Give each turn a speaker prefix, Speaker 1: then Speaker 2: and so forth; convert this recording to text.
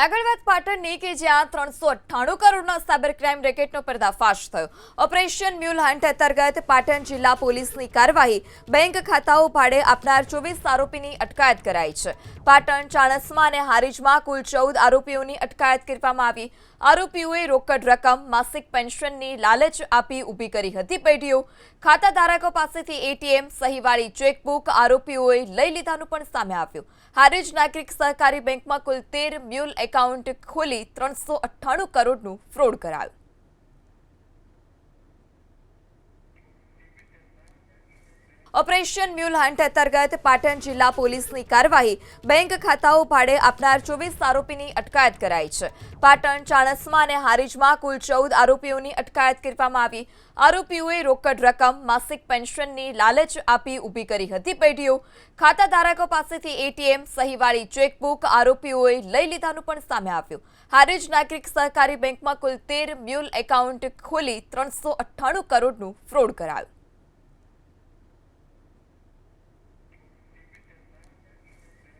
Speaker 1: આગળ વાત પાટણની કે જ્યાં 398 કરોડના સાયબર ક્રાઇમ રેકેટનો પર્દાફાશ થયો। ઓપરેશન મ્યુલ હન્ટ અંતર્ગત પાટણ જિલ્લા પોલીસની કાર્યવાહી બેંક ખાતાઓ ભાડે આપનાર 24 આરોપીની અટકાયત કરાઈ છે। પાટણ, ચાણસ્મા અને હારીજમાં કુલ 14 આરોપીઓની અટકાયત કરવામાં આવી। આરોપીઓએ રોકડ રકમ, માસિક પેન્શનની લાલચ આપી ઊભી કરી હતી પેઢીઓ। ખાતા ધારકો પાસેથી એટીએમ, સહીવાળી ચેકબુક આરોપીઓએ લઈ લીધાનું પણ સામે આવ્યું। હારીજ નાગરિક સહકારી બેંકમાં કુલ 13 મ્યુલ એકાઉન્ટ ખોલી 398 કરોડનું ફ્રોડ કરાયું। ઓપરેશન મ્યુલ હન્ટ અંતર્ગત પાટણ જિલ્લા પોલીસની કાર્યવાહી બેંક ખાતાઓ ભાડે આપનાર 24 આરોપીની અટકાયત કરાઈ છે। પાટણ, ચાણસ્મા અને હારીજમાં કુલ 14 આરોપીઓની અટકાયત કરવામાં આવી। આરોપીઓએ રોકડ રકમ, માસિક પેન્શનની લાલચ આપી ઊભી કરી હતી પેઢીઓ। ખાતા ધારકો પાસેથી એટીએમ, સહીવાળી ચેકબુક આરોપીઓએ લઈ લીધાનું પણ સામે આવ્યું। હારીજ નાગરિક સહકારી બેંકમાં કુલ 13 મ્યુલ એકાઉન્ટ ખોલી 398 કરોડનું ફ્રોડ કરાયું।